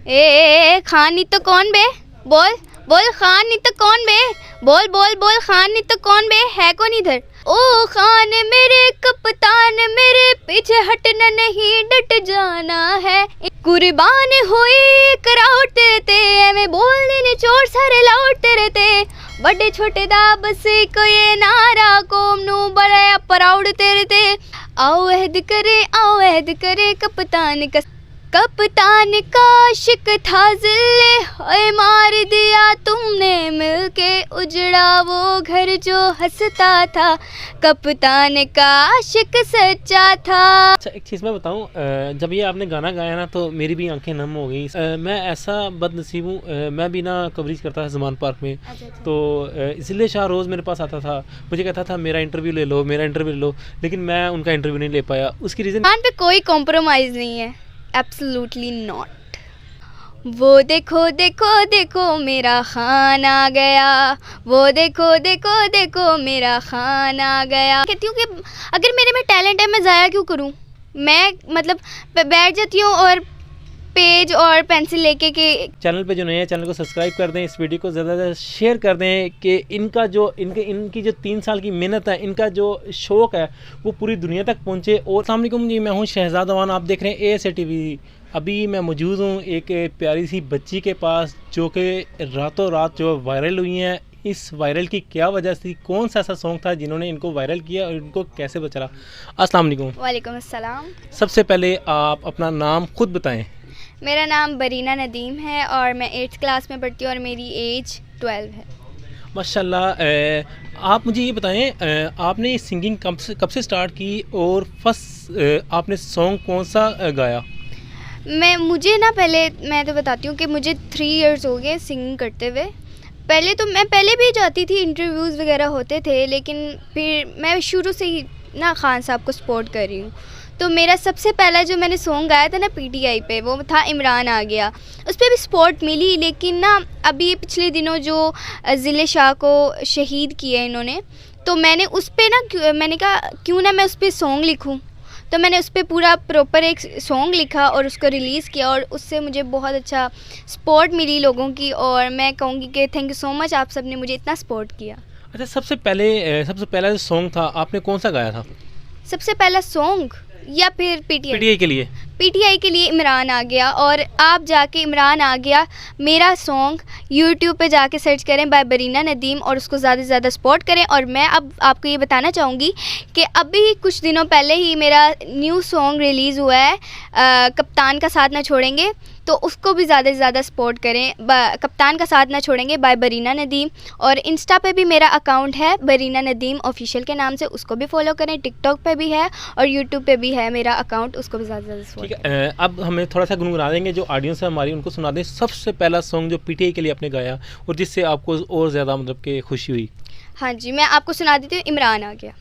ए खान नहीं तो कौन बे, बोल बोल खान नहीं तो कौन बे, बोल बोल बोल खान नहीं तो कौन बे, है कौन इधर। ओ खान मेरे कप्तान मेरे पीछे हटना नहीं डट जाना है, कुर्बान हुई कराउट तेरे ते, मैं बोलने ने चोर सारे लाउट तेरे ते, बड़े छोटे दा बस को ये नारा कौम नू बड़ा प्राउड तेरे ते, आओ अहद करे कप्तान का आशिक था जिले, ओए मार दिया तुमने मिलके उजड़ा वो घर जो हंसता था, कप्तान का आशिक सच्चा था। अच्छा एक चीज़ मैं बताऊं, जब ये आपने गाना गाया ना तो मेरी भी आंखें नम हो गई। मैं ऐसा बदनसीब हूँ, मैं भी ना कवरेज करता था ज़मान पार्क में। तो ज़िले शाह रोज़ मेरे पास आता था, मुझे कहता था मेरा इंटरव्यू ले लो, लेकिन मैं उनका इंटरव्यू नहीं ले पाया। उसकी रीज़न पे कोई कॉम्प्रोमाइज़ नहीं है, एब्सोल्युटली नॉट। वो देखो देखो देखो मेरा खान आ गया, वो देखो देखो देखो मेरा खान आ गया। कहती हूँ कि अगर मेरे में टैलेंट है मैं ज़ाया क्यों करूँ, मैं मतलब बैठ जाती हूँ और पेज और पेंसिल लेके के। चैनल पे जो नए हैं चैनल को सब्सक्राइब कर दें, इस वीडियो को ज़्यादा से ज़्यादा शेयर कर दें कि इनकी जो 3 साल की मेहनत है, इनका जो शौक़ है वो पूरी दुनिया तक पहुँचे। और अस्सलाम वालेकुम जी, मैं हूँ शहजाद अवान, आप देख रहे हैं ASA TV। अभी मैं मौजूद हूँ एक प्यारी सी बच्ची के पास जो कि रातों रात जो वायरल हुई हैं। इस वायरल की क्या वजह थी, कौन सा ऐसा सॉन्ग था जिन्होंने इनको वायरल किया और इनको कैसे बचा? अस्सलाम वालेकुम। वालेकुम अस्सलाम। सबसे पहले आप अपना नाम खुद बताएं। मेरा नाम बरीना नदीम है और मैं 8th क्लास में पढ़ती हूँ और मेरी एज 12 है। माशाल्लाह। आप मुझे ये बताएं, आपने ये सिंगिंग कब से स्टार्ट की और फर्स्ट आपने सॉन्ग कौन सा गाया? मुझे ना पहले मैं तो बताती हूँ कि मुझे 3 इयर्स हो गए सिंगिंग करते हुए। पहले भी जाती थी, इंटरव्यूज़ वगैरह होते थे, लेकिन फिर मैं शुरू से ही ना खान साहब को सपोर्ट कर रही हूँ। तो मेरा सबसे पहला जो मैंने सॉन्ग गाया था ना PTI पे, वो था इमरान आ गया। उस पर भी सपोर्ट मिली, लेकिन ना अभी पिछले दिनों जो ज़िले शाह को शहीद किया इन्होंने, तो मैंने उस पर ना मैंने कहा क्यों ना मैं उस पर सॉन्ग लिखूँ। तो मैंने उस पर पूरा प्रॉपर एक सॉन्ग लिखा और उसको रिलीज़ किया और उससे मुझे बहुत अच्छा सपोर्ट मिली लोगों की, और मैं कहूँगी कि थैंक यू सो मच, आप सब ने मुझे इतना सपोर्ट किया। अच्छा, सबसे पहला जो सॉन्ग था आपने कौन सा गाया था? सबसे पहला सॉन्ग या फिर PTI के लिए? PTI के लिए इमरान आ गया। और आप जाके इमरान आ गया मेरा सॉन्ग YouTube पे जाके सर्च करें बाय बरीना नदीम और उसको ज़्यादा से ज़्यादा सपोर्ट करें। और मैं अब आपको ये बताना चाहूँगी कि अभी कुछ दिनों पहले ही मेरा न्यू सॉन्ग रिलीज़ हुआ है, कप्तान का साथ ना छोड़ेंगे, तो उसको भी ज़्यादा से ज़्यादा सपोर्ट करें। कप्तान का साथ ना छोड़ेंगे बाय बरीना नदीम। और इंस्टा पे भी मेरा अकाउंट है बरीना नदीम ऑफिशियल के नाम से, उसको भी फॉलो करें। टिकटॉक पे भी है और यूट्यूब पे भी है मेरा अकाउंट, उसको भी ज़्यादा से ज़्यादा ठीक है। अब हमें थोड़ा सा गुनगुना देंगे, जो ऑडियंस है हमारी उनको सुना दें सबसे पहला सॉन्ग जो PTI के लिए आपने गाया और जिससे आपको और ज़्यादा मतलब कि खुशी हुई। हाँ जी, मैं आपको सुना देती हूँ, इमरान आ गया।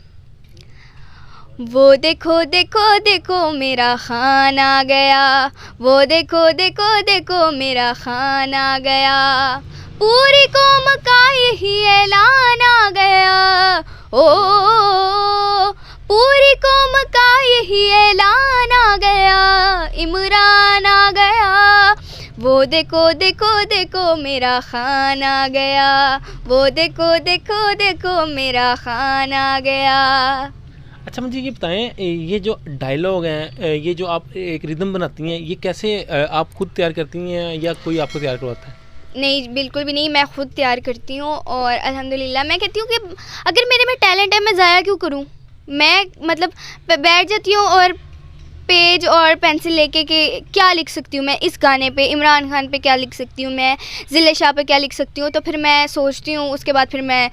वो देखो देखो देखो मेरा खान आ गया, वो देखो देखो देखो मेरा खान आ गया, पूरी कौम का यही ऐलान आ गया, ओ पूरी कौम का यही ऐलान आ गया, इमरान आ गया। वो देखो देखो देखो मेरा खान आ गया, वो देखो देखो देखो मेरा खान आ गया। अच्छा, मुझे ये बताएं, ये जो डायलॉग हैं, ये जो आप एक रिदम बनाती हैं, ये कैसे आप खुद तैयार करती हैं या कोई आपको तैयार करवाता है? नहीं, बिल्कुल भी नहीं, मैं खुद तैयार करती हूँ। और अल्हम्दुलिल्लाह मैं कहती हूँ कि अगर मेरे में टैलेंट है मैं ज़ाया क्यों करूँ, मैं मतलब बैठ जाती हूँ और पेज और पेंसिल लेके कि क्या लिख सकती हूँ मैं इस गाने पे, इमरान खान पे क्या लिख सकती हूँ मैं, ज़िले शाह पे क्या लिख सकती हूँ। तो फिर मैं सोचती हूँ, उसके बाद फिर मैं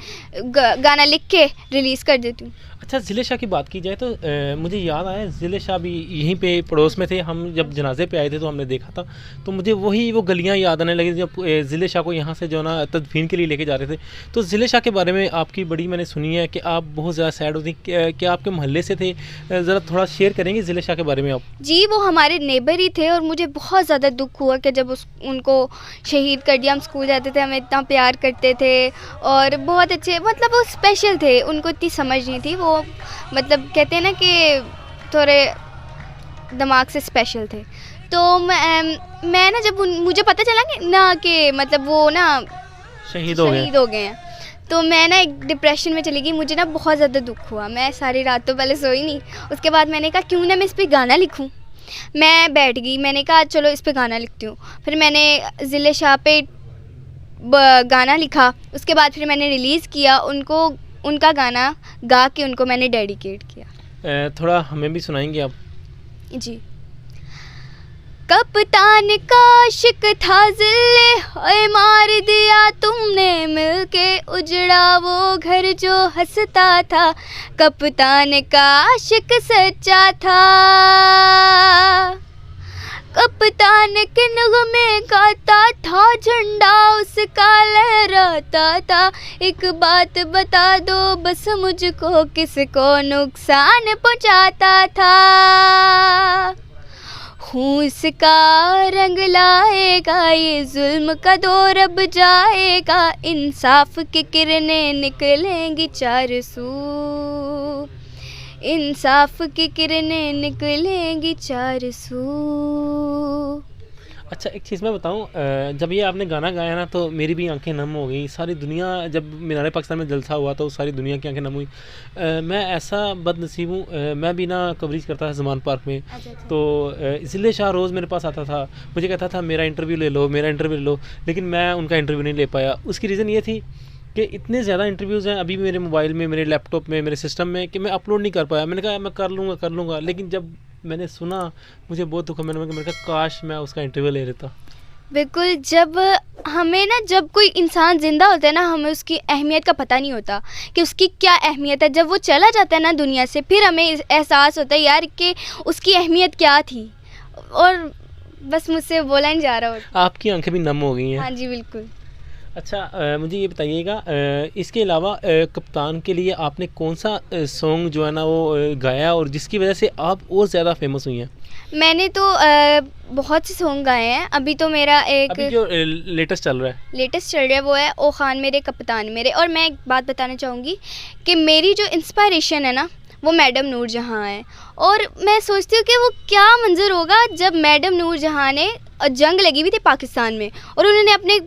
गाना लिख के रिलीज़ कर देती हूँ। अच्छा, ज़िले शाह की बात की जाए तो मुझे याद आया ज़िले शाह भी यहीं पे पड़ोस में थे। हम जब जनाजे पे आए थे तो हमने देखा था, तो मुझे वो गलियां याद आने लगी जब ज़िले शाह को यहाँ से जो ना तदफीन के लिए लेके जा रहे थे। तो ज़िले शाह के बारे में आपकी बड़ी मैंने सुनी है कि आप बहुत ज़्यादा सैड होती, क्या आपके मोहल्ले से थे? ज़रा थोड़ा शेयर करेंगे ज़िले शाह के बारे में आप? जी, वो हमारे नेबर ही थे और मुझे बहुत ज़्यादा दुख हुआ कि जब उनको शहीद कर दिया। हम स्कूल जाते थे, हमें इतना प्यार करते थे और बहुत अच्छे, मतलब वो स्पेशल थे। उनको इतनी समझ नहीं थी, वो मतलब कहते हैं ना कि थोड़े दिमाग से स्पेशल थे। तो मैं ना जब मुझे पता चला कि ना कि मतलब वो ना शहीद हो गए हैं, तो मैं ना एक डिप्रेशन में चली गई। मुझे ना बहुत ज़्यादा दुख हुआ, मैं सारी रात तो पहले सोई नहीं। उसके बाद मैंने कहा क्यों ना मैं इस पर गाना लिखूं। मैं बैठ गई, मैंने कहा चलो इस पर गाना लिखती हूँ। फिर मैंने ज़िले शाह पे गाना लिखा। उसके बाद फिर मैंने रिलीज़ किया उनको, उनका गाना गा के उनको मैंने डेडिकेट किया। थोड़ा हमें भी सुनाएंगे आप? जी। कप्तान का आशिक था ज़िले, ओए मार दिया तुमने मिलके, उजड़ा वो घर जो हंसता था। कप्तान का आशिक सच्चा था, कप्तान के नगमे गाता था, झंडा उसका लहराता था। एक बात बता दो बस मुझको, किसको नुकसान पहुंचाता था। खून इसका रंग लाएगा, ये जुल्म का दौर अब जाएगा, इंसाफ की किरणें निकलेंगी चार सू, इंसाफ की किरणें निकलेंगी चार सू। अच्छा एक चीज़ मैं बताऊं, जब ये आपने गाना गाया ना तो मेरी भी आंखें नम हो गई। सारी दुनिया, जब मीनार पाकिस्तान में जलसा हुआ तो सारी दुनिया की आंखें नम हुई। मैं ऐसा बदनसीब हूँ, मैं भी ना कवरेज करता था ज़मान पार्क में। तो ज़िले शाह रोज़ मेरे पास आता था, मुझे कहता था मेरा इंटरव्यू ले लो, मेरा इंटरव्यू ले लो, लेकिन मैं उनका इंटरव्यू नहीं ले पाया। उसकी रीज़न ये थी कि इतने ज़्यादा इंटरव्यूज़ हैं अभी मेरे मोबाइल में, मेरे लैपटॉप में, मेरे सिस्टम में, कि मैं अपलोड नहीं कर पाया। मैंने कहा मैं कर लूँगा, लेकिन जब मैंने सुना मुझे बहुत दुख। मैंने कहा काश मैं उसका इंटरव्यू ले लेता। बिल्कुल, जब हमें ना, जब कोई इंसान ज़िंदा होता है ना, हमें उसकी अहमियत का पता नहीं होता कि उसकी क्या अहमियत है। जब वो चला जाता है ना दुनिया से, फिर हमें एहसास होता है यार कि उसकी अहमियत क्या थी। और बस मुझसे बोला नहीं जा रहा होता। आपकी आंखें भी नम हो गई हैं? हाँ जी बिल्कुल। अच्छा मुझे ये बताइएगा, इसके अलावा कप्तान के लिए आपने कौन सा सॉन्ग जो है ना वो गाया और जिसकी वजह से आप और ज़्यादा फेमस हुई हैं? मैंने तो बहुत से सॉन्ग गाए हैं। अभी तो मेरा एक अभी जो लेटेस्ट चल रहा है वो है ओ खान मेरे कप्तान मेरे। और मैं एक बात बताना चाहूँगी कि मेरी जो इंस्पायरेशन है ना वो मैडम नूरजहाँ है। और मैं सोचती हूँ कि वो क्या मंजर होगा जब मैडम नूरजहाँ ने, जंग लगी हुई थी पाकिस्तान में, और उन्होंने अपने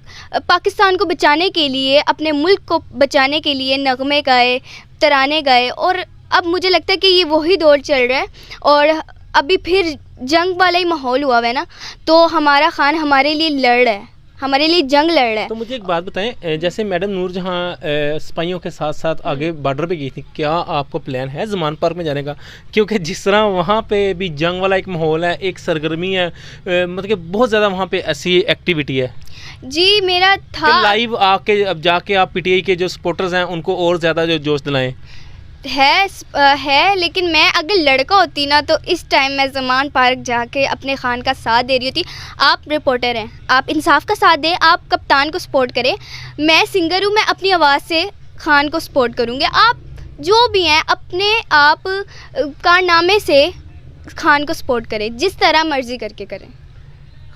पाकिस्तान को बचाने के लिए, अपने मुल्क को बचाने के लिए नगमे गाए, तराने गाए। और अब मुझे लगता है कि ये वही दौर चल रहा है और अभी फिर जंग वाला ही माहौल हुआ है ना, तो हमारा खान हमारे लिए लड़ रहा है, हमारे लिए जंग लड़ रहा है। तो मुझे एक बात बताएं, जैसे मैडम नूरजहाँ सिपाहियों के साथ साथ आगे बॉर्डर पे गई थी, क्या आपको प्लान है ज़मान पार्क में जाने का? क्योंकि जिस तरह वहाँ पे भी जंग वाला एक माहौल है, एक सरगर्मी है, मतलब कि बहुत ज़्यादा वहाँ पे ऐसी एक्टिविटी है। जी मेरा था लाइव आके अब जाके आप पीटीआई के जो सपोर्टर्स हैं उनको और ज़्यादा जो जोश दिलाएं। है, लेकिन मैं अगर लड़का होती ना तो इस टाइम मैं ज़मान पार्क जाके अपने खान का साथ दे रही होती। आप रिपोर्टर हैं, आप इंसाफ का साथ दें, आप कप्तान को सपोर्ट करें। मैं सिंगर हूँ, मैं अपनी आवाज़ से खान को सपोर्ट करूँगी। आप जो भी हैं अपने आप कारनामे से खान को सपोर्ट करें, जिस तरह मर्ज़ी करके करें।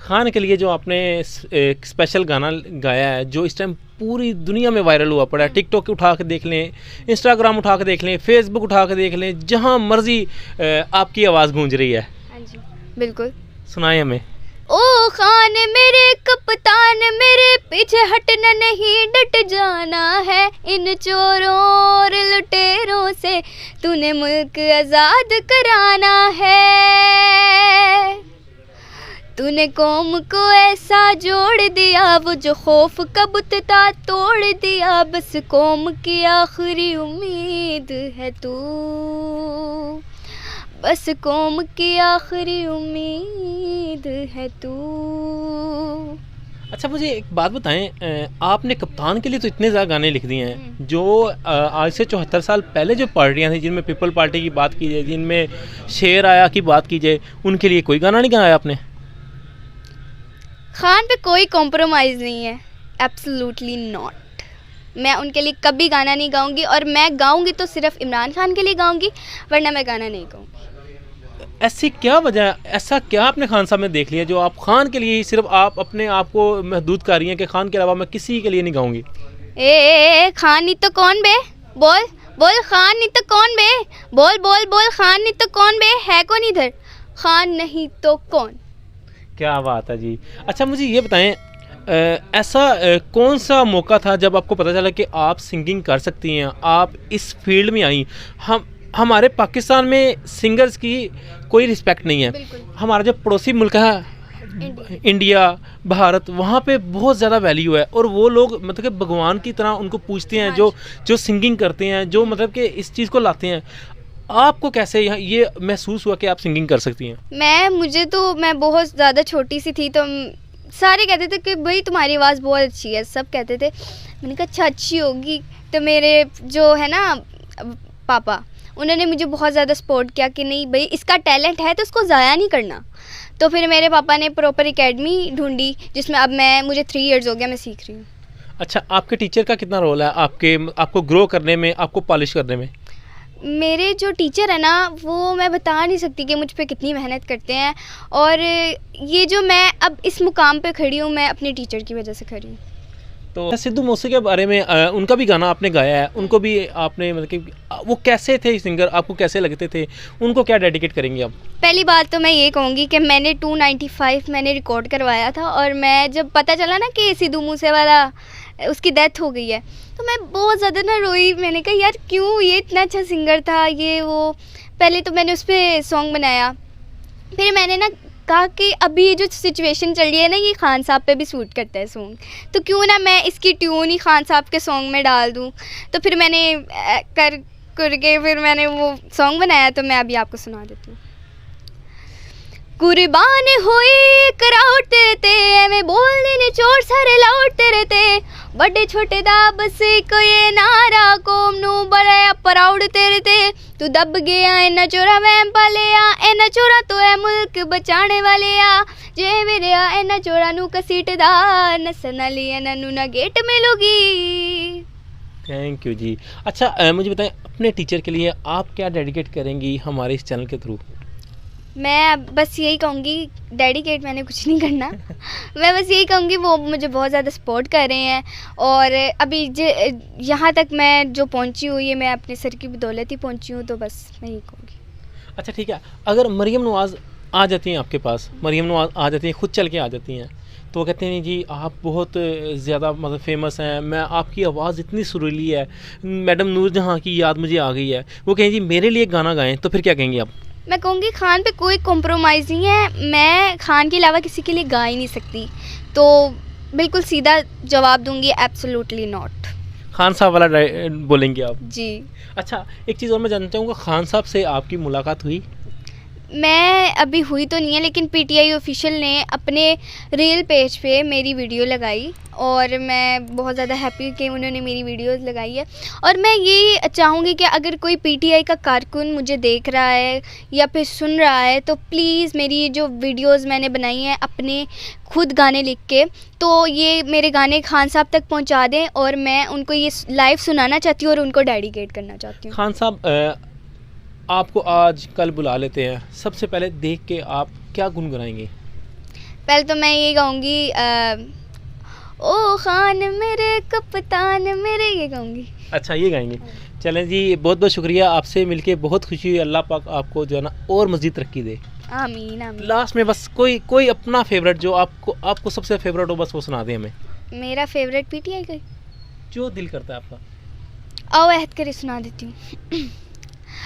खान के लिए जो आपने एक स्पेशल गाना गाया है जो इस टाइम पूरी दुनिया में वायरल हुआ पड़ा है, टिकटॉक उठा के देख लें, इंस्टाग्राम उठा के देख लें, फेसबुक उठा के देख लें, जहाँ मर्जी आपकी आवाज़ गूंज रही है। हाँ जी बिल्कुल, सुनाए हमें। ओ खान मेरे कप्तान मेरे, पीछे हटना नहीं डट जाना है, इन चोरों और लुटेरों से तूने मुल्क आज़ाद कराना है। तूने कौम को ऐसा जोड़ दिया, वो जो खौफ का बुत था तोड़ दिया, बस कौम की आखिरी उम्मीद है तू, बस कौम की आखिरी उम्मीद है तू। अच्छा मुझे एक बात बताएं, आपने कप्तान के लिए तो इतने ज़्यादा गाने लिख दिए हैं, जो आज से 74 साल पहले जो पार्टियां थी जिनमें पीपल पार्टी की बात की जाए, जिनमें शेर आया की बात की जाए, उनके लिए कोई गाना नहीं गाया आपने? खान पे कोई कॉम्प्रोमाइज़ नहीं है, एब्सोल्युटली नॉट। मैं उनके लिए कभी गाना नहीं गाऊंगी, और मैं गाऊंगी तो सिर्फ इमरान खान के लिए गाऊंगी, वरना मैं गाना नहीं गाऊंगी। ऐसी क्या वजह, ऐसा क्या आपने खान साहब में देख लिया जो आप खान के लिए ही सिर्फ आप अपने आप को महदूद कर रही हैं कि खान के अलावा मैं किसी के लिए नहीं गाऊंगी? खान नहीं तो कौन बे, बोल बोल, खान नहीं तो कौन बे, बोल बोल बोल, खान नहीं तो कौन बे, है कौन इधर? खान नहीं तो कौन, क्या बात है जी। अच्छा मुझे ये बताएं, ऐसा कौन सा मौका था जब आपको पता चला कि आप सिंगिंग कर सकती हैं, आप इस फील्ड में आई? हमारे पाकिस्तान में सिंगर्स की कोई रिस्पेक्ट नहीं है। बिल्कुल। हमारा जो पड़ोसी मुल्क है इंडिया, भारत, वहाँ पे बहुत ज़्यादा वैल्यू है और वो लोग मतलब कि भगवान की तरह उनको पूछते हैं, जो सिंगिंग करते हैं, जो मतलब कि इस चीज़ को लाते हैं। आपको कैसे ये महसूस हुआ कि आप सिंगिंग कर सकती हैं? मैं बहुत ज़्यादा छोटी सी थी तो सारे कहते थे कि भाई तुम्हारी आवाज़ बहुत अच्छी है, सब कहते थे। मैंने कहा अच्छा अच्छी होगी। तो मेरे जो है ना पापा, उन्होंने मुझे बहुत ज़्यादा सपोर्ट किया कि नहीं भाई इसका टैलेंट है तो उसको ज़ाया नहीं करना। तो फिर मेरे पापा ने प्रॉपर एकेडमी ढूंढी जिसमें अब मुझे 3 इयर्स हो गया, मैं सीख रही हूँ। अच्छा, आपके टीचर का कितना रोल है आपको ग्रो करने में, आपको पॉलिश करने में? मेरे जो टीचर है ना, वो मैं बता नहीं सकती कि मुझ पे कितनी मेहनत करते हैं, और ये जो मैं अब इस मुकाम पे खड़ी हूँ, मैं अपने टीचर की वजह से खड़ी हूँ। तो सिद्धू मूसे के बारे में उनका भी गाना आपने गाया है, उनको भी आपने मतलब कि वो कैसे थे सिंगर, आपको कैसे लगते थे, उनको क्या डेडिकेट करेंगे आप? पहली बात तो मैं ये कहूँगी कि मैंने 295 मैंने रिकॉर्ड करवाया था, और मैं जब पता चला ना कि सिद्धू मूसे वाला उसकी डेथ हो गई है, तो मैं बहुत ज़्यादा ना रोई। मैंने कहा यार क्यों, ये इतना अच्छा सिंगर था, ये वो। पहले तो मैंने उस पर सॉन्ग बनाया, फिर मैंने ना कहा कि अभी ये जो सिचुएशन चल रही है ना, ये खान साहब पे भी सूट करता है सॉन्ग, तो क्यों ना मैं इसकी ट्यून ही खान साहब के सॉन्ग में डाल दूँ। तो फिर मैंने करके फिर मैंने वो सॉन्ग बनाया, तो मैं अभी आपको सुना देती हूँ। कुर्बान होए कराउट तेरे ते, एवें बोलने ने चोर सारे लाउट तेरे ते, बड़े छोटे दा बस कोई नारा कौम नू बड़ा प्राउड तेरे ते, तू दब गया इन्ना चोरा वैम पालिया, इन्ना चोरा तो है मुल्क बचाने वाले आ, जे मेरे आ इन्ना चोरा नू कसीटदा, नसन वाली इन्ना नू ना गेट मिलूगी। थैंक यू जी। अच्छा मुझे बताएं, अपने टीचर के लिए आप क्या डेडिकेट करेंगी हमारे इस चैनल के थ्रू? मैं बस यही कहूँगी, डेडिकेट मैंने कुछ नहीं करना। मैं बस यही कहूँगी वो मुझे बहुत ज़्यादा सपोर्ट कर रहे हैं, और अभी यहाँ तक मैं जो पहुँची हूँ, ये मैं अपने सर की बदौलत ही पहुँची हूँ, तो बस मैं यही कहूँगी। अच्छा ठीक है, अगर मरियम नवाज़ आ जाती हैं आपके पास, मरियम नवाज़ आ जाती हैं, खुद चल के आ जाती हैं, तो वो कहते हैं जी आप बहुत ज़्यादा मतलब फेमस हैं, मैं आपकी आवाज़ इतनी सुरीली है, मैडम नूरजहाँ की याद मुझे आ गई है, वो कहें जी मेरे लिए गाना गाएं, तो फिर क्या कहेंगे आप? मैं कहूँगी खान पे कोई कॉम्प्रोमाइज़ नहीं है, मैं खान के अलावा किसी के लिए गा ही नहीं सकती, तो बिल्कुल सीधा जवाब दूंगी, एब्सोल्युटली नॉट। खान साहब वाला बोलेंगे आप जी। अच्छा एक चीज़ और मैं जानना चाहूँगा, खान साहब से आपकी मुलाकात हुई? मैं अभी हुई तो नहीं है, लेकिन पीटीआई ऑफिशियल ने अपने रील पेज पे मेरी वीडियो लगाई, और मैं बहुत ज़्यादा हैप्पी कि उन्होंने मेरी वीडियोस लगाई है। और मैं ये चाहूँगी कि अगर कोई पीटीआई का कारकुन मुझे देख रहा है या फिर सुन रहा है, तो प्लीज़ मेरी जो वीडियोस मैंने बनाई हैं अपने खुद गाने लिख के, तो ये मेरे गाने खान साहब तक पहुँचा दें, और मैं उनको ये लाइव सुनाना चाहती हूँ और उनको डेडिकेट करना चाहती हूँ। खान साहब आपको आज कल बुला लेते हैं, सबसे पहले देख के आप क्या गुनगुनाएंगे? पहले तो मैं ये गाऊंगी, ओ खान मेरे कप्तान मेरे, ये गाऊंगी। अच्छा ये गाएंगे। चलें जी, बहुत बहुत शुक्रिया, आपसे मिलके बहुत खुशी हुई। अल्लाह पाक आपको जो है ना और मज़ीद तरक्की दे। आमीन आमीन। लास्ट में बस कोई अपना फेवरेट जो आपको सबसे फेवरेट हो, बस वो सुना दें हमें। मेरा फेवरेट पीटीआई का जो दिल करता है आपका। आओ अहद करे सुना देती हूँ।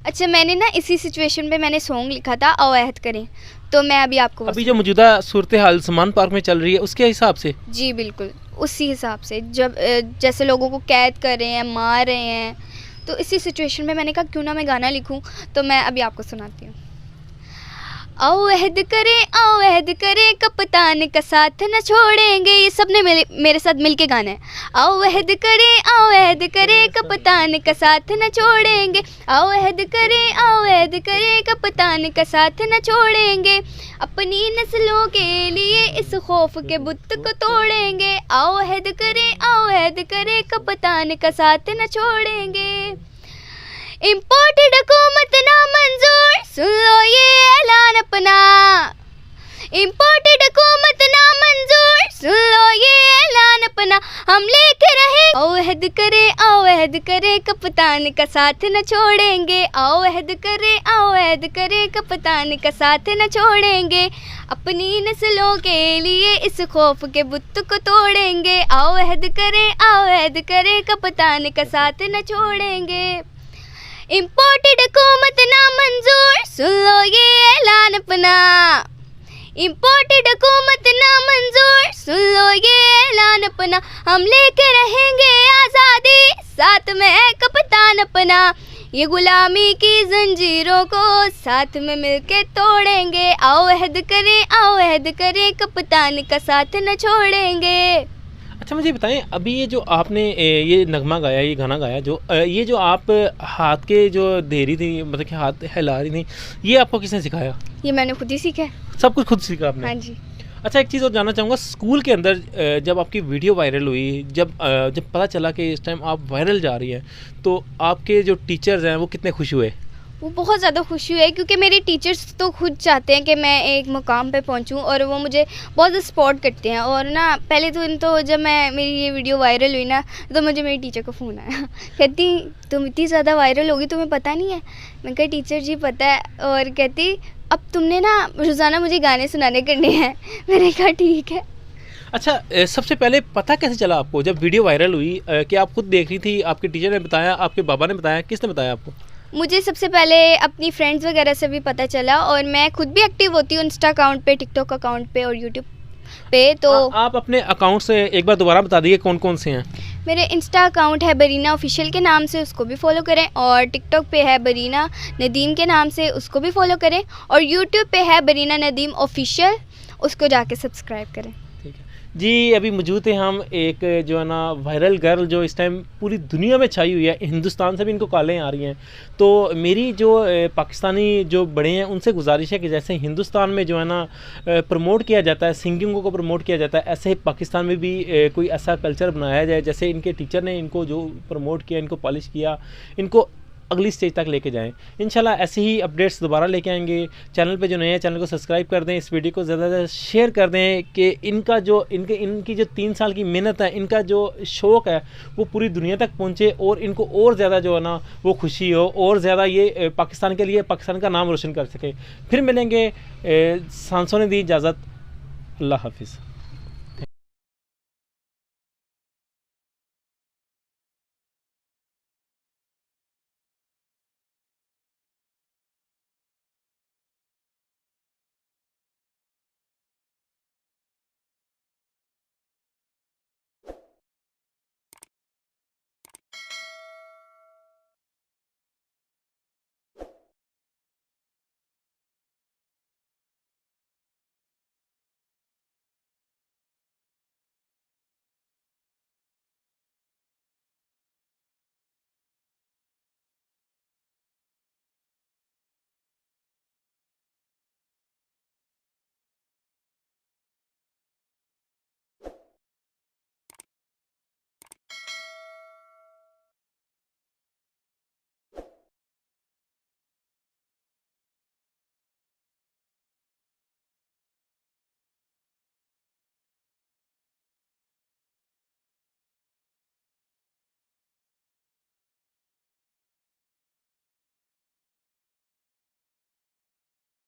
अच्छा, मैंने ना इसी सिचुएशन पे मैंने सॉन्ग लिखा था, आओ अहद करें, तो मैं अभी आपको अभी जो मौजूदा सूरत हाल समान पार्क में चल रही है उसके हिसाब से? जी बिल्कुल उसी हिसाब से, जब जैसे लोगों को कैद कर रहे हैं, मार रहे हैं, तो इसी सिचुएशन में मैंने कहा क्यों ना मैं गाना लिखूं, तो मैं अभी आपको सुनाती हूँ। आओ अहद करें कप्तान का साथ न छोड़ेंगे, ये सब ने मेरे साथ मिलके गाना है। आओ अहद करें कप्तान का साथ न छोड़ेंगे, आओ अहद करें कप्तान का साथ न छोड़ेंगे, अपनी नस्लों के लिए इस खौफ के बुत को तोड़ेंगे, आओ अहद करें कप्तान का साथ न छोड़ेंगे। इम्पोर्टेड हुकूमत ना मंजूर, सुन लो ये ऐलान अपना, इम्पोर्टेड हुकूमत ना मंजूर, सुन लो ये ऐलान अपना, हम लेके रहे आओ अहद करें कप्तान कप्तान का साथ न छोड़ेंगे, आओ अहद करे कप्तान का साथ न छोड़ेंगे, अपनी नस्लों के लिए इस खौफ के बुत को तोड़ेंगे, आओ अहद करे कप्तान का साथ न छोड़ेंगे। इम्पोर्टेड हुकूमत ना मंजूर, सुन लो ये ऐलान अपना, इम्पोर्टेड हुकूमत ना मंजूर, सुन लो ये ऐलान अपना, हम लेके रहेंगे आज़ादी, साथ में है कप्तान अपना, ये गुलामी की जंजीरों को साथ में मिलके तोड़ेंगे, आओ अहद करें कप्तान का साथ न छोड़ेंगे। अच्छा मुझे बताएं, अभी ये जो आपने ये नगमा गाया, ये गाना गाया, जो ये जो आप हाथ के जो दे रही थी, मतलब कि हाथ हिला रही थी, ये आपको किसने सिखाया? ये मैंने खुद ही सीखा है। सब कुछ खुद सीखा आपने? हाँ जी। अच्छा एक चीज़ और जानना चाहूँगा, स्कूल के अंदर जब आपकी वीडियो वायरल हुई, जब पता चला कि इस टाइम आप वायरल जा रही हैं, तो आपके जो टीचर्स हैं वो कितने खुश हुए? वो बहुत ज़्यादा खुशी हुई है, क्योंकि मेरे टीचर्स तो खुद चाहते हैं कि मैं एक मुकाम पे पहुंचूं, और वो मुझे बहुत ज़्यादा सपोर्ट करते हैं। और ना पहले तो जब मेरी ये वीडियो वायरल हुई ना, तो मुझे मेरी टीचर का फ़ोन आया, कहती तुम इतनी ज़्यादा वायरल होगी, तुम्हें पता नहीं है? मैं कहा टीचर जी पता है। और कहती अब तुमने ना रोज़ाना मुझे गाने सुनाने करने हैं। मैंने कहा ठीक है। अच्छा सबसे पहले पता कैसे चला आपको जब वीडियो वायरल हुई? कि आप खुद देख रही थी, आपके टीचर ने बताया, आपके बाबा ने बताया, किसने बताया आपको? मुझे सबसे पहले अपनी फ्रेंड्स वगैरह से भी पता चला, और मैं खुद भी एक्टिव होती हूँ इंस्टा अकाउंट पे, टिकटॉक अकाउंट पे और यूट्यूब पे। तो आप अपने अकाउंट से एक बार दोबारा बता दीजिए कौन कौन से हैं? मेरे इंस्टा अकाउंट है बरीना ऑफिशियल के नाम से, उसको भी फॉलो करें, और टिकटॉक पे है बरीना नदीम के नाम से, उसको भी फॉलो करें, और यूट्यूब पे है बरीना नदीम ऑफिशियल, उसको जाके सब्सक्राइब करें। ठीक है जी। अभी मौजूद हैं हम एक जो है ना वायरल गर्ल, जो इस टाइम पूरी दुनिया में छाई हुई है, हिंदुस्तान से भी इनको कॉलें आ रही हैं। तो मेरी जो पाकिस्तानी जो बड़े हैं उनसे गुजारिश है कि जैसे हिंदुस्तान में जो है ना प्रमोट किया जाता है, सिंगिंग को प्रमोट किया जाता है, ऐसे ही पाकिस्तान में भी कोई ऐसा कल्चर बनाया जाए, जैसे इनके टीचर ने इनको जो प्रमोट किया, इनको पॉलिश किया, इनको अगली स्टेज तक लेके जाएं। इंशाल्लाह ऐसे ही अपडेट्स दोबारा लेके आएंगे। चैनल पे जो नए हैं चैनल को सब्सक्राइब कर दें, इस वीडियो को ज़्यादा से ज़्यादा शेयर कर दें कि इनकी जो 3 साल की मेहनत है, इनका जो शौक़ है वो पूरी दुनिया तक पहुँचे, और इनको और ज़्यादा जो है ना वो खुशी हो, और ज़्यादा ये पाकिस्तान के लिए पाकिस्तान का नाम रोशन कर सके। फिर मिलेंगे। सांसों ने दी इजाज़त। अल्लाह हाफिज़।